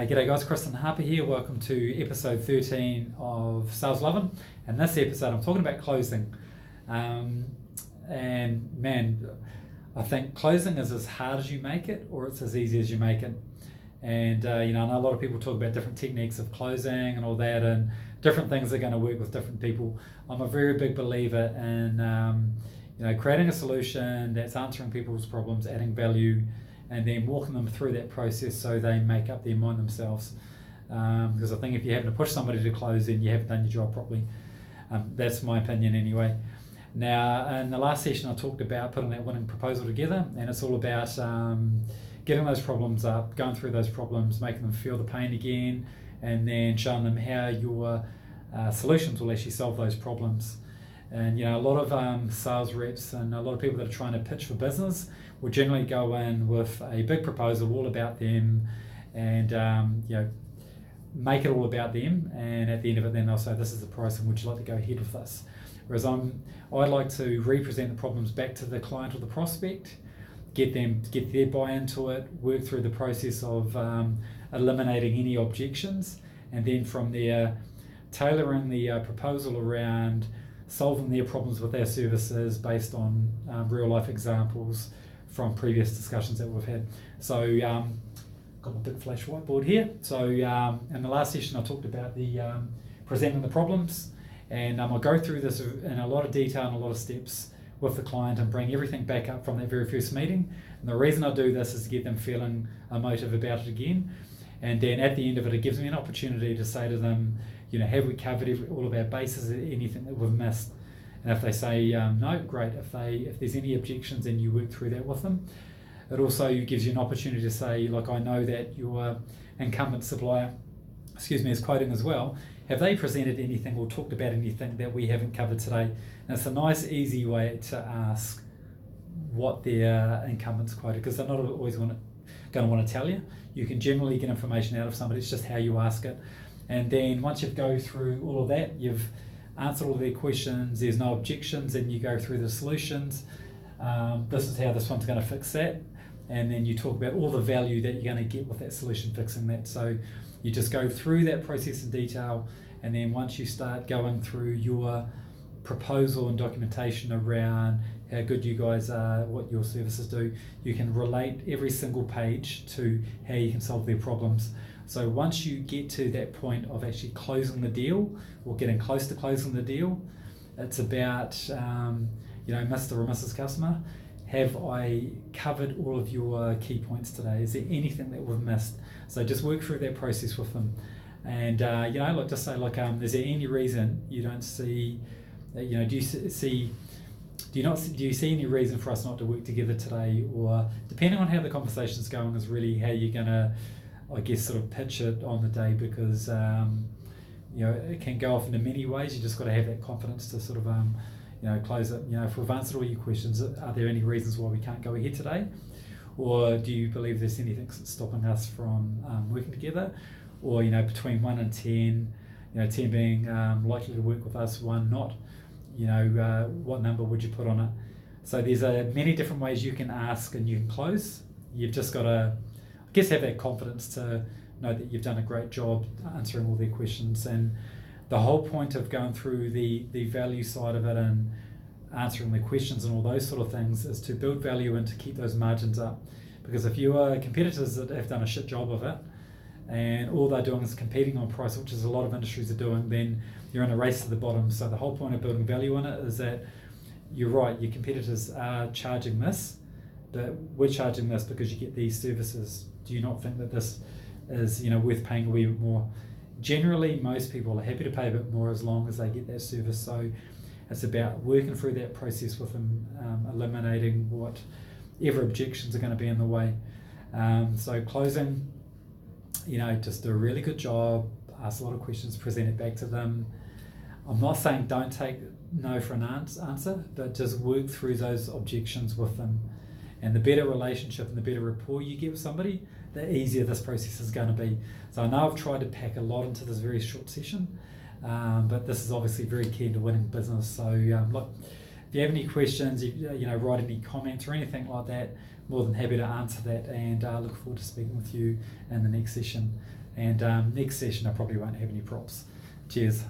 G'day guys, Kristen Harper here. Welcome to episode 13 of Sales Lovin. And this episode I'm talking about closing. And man, I think closing is as hard as you make it, or it's as easy as you make it. And I know a lot of people talk about different techniques of closing and all that, and different things are going to work with different people. I'm a very big believer in creating a solution that's answering people's problems, adding value, and then walking them through that process so they make up their mind themselves. Because I think if you're having to push somebody to close, then you haven't done your job properly. That's my opinion anyway. Now, in the last session I talked about putting that winning proposal together, and it's all about getting those problems up, going through those problems, making them feel the pain again, and then showing them how your solutions will actually solve those problems. And a lot of sales reps and a lot of people that are trying to pitch for business will generally go in with a big proposal all about them, and make it all about them. And at the end of it, then they'll say, "This is the price, and would you like to go ahead with this?" Whereas I'd like to represent the problems back to the client or the prospect, get their buy into it, work through the process of eliminating any objections, and then from there, tailoring the proposal around solving their problems with our services based on real life examples from previous discussions that we've had. So got my big flash whiteboard here. So in the last session I talked about the presenting the problems, and I'll go through this in a lot of detail and a lot of steps with the client and bring everything back up from that very first meeting. And the reason I do this is to get them feeling emotive about it again. And then at the end of it, it gives me an opportunity to say to them, have we covered all of our bases, anything that we've missed? And if they say no, great. If there's any objections, then you work through that with them. It also gives you an opportunity to say, like, I know that your incumbent supplier, is quoting as well. Have they presented anything or talked about anything that we haven't covered today? And it's a nice, easy way to ask what their incumbent's quoted, because they're not always going to want to tell you. You can generally get information out of somebody. It's just how you ask it. And then once you go through all of that, you've answered all their questions, there's no objections, and you go through the solutions. This is how this one's going to fix that. And then you talk about all the value that you're going to get with that solution fixing that. So you just go through that process in detail, and then once you start going through your proposal and documentation around how good you guys are, what your services do, you can relate every single page to how you can solve their problems. So once you get to that point of actually closing the deal or getting close to closing the deal, it's about, Mr. or Mrs. Customer, have I covered all of your key points today? Is there anything that we've missed? So just work through that process with them. And, just say, is there any reason you don't see, do you see any reason for us not to work together today? Or depending on how the conversation's going is really how you're going to, sort of pitch it on the day, because it can go off into many ways. You just got to have that confidence to sort of close it. If we've answered all your questions, are there any reasons why we can't go ahead today? Or do you believe there's anything stopping us from working together? Or between 1 and 10, 10 being likely to work with us, 1 not, what number would you put on it? So there's many different ways you can ask and you can close. You've just got to have that confidence to know that you've done a great job answering all their questions. And the whole point of going through the value side of it and answering the questions and all those sort of things is to build value and to keep those margins up. Because if you are competitors that have done a shit job of it and all they're doing is competing on price, which is a lot of industries are doing, then you're in a race to the bottom. So the whole point of building value in it is that you're right, your competitors are charging this, but we're charging this because you get these services. Do you not think that this is worth paying a wee bit more? Generally, most people are happy to pay a bit more as long as they get that service. So it's about working through that process with them, eliminating whatever objections are going to be in the way. So closing, just do a really good job, ask a lot of questions, present it back to them. I'm not saying don't take no for an answer, but just work through those objections with them. And the better relationship and the better rapport you get with somebody, the easier this process is going to be. So I know I've tried to pack a lot into this very short session, but this is obviously very key to winning business. So look, if you have any questions, write any comments or anything like that, more than happy to answer that, and look forward to speaking with you in the next session. And next session I probably won't have any props. Cheers.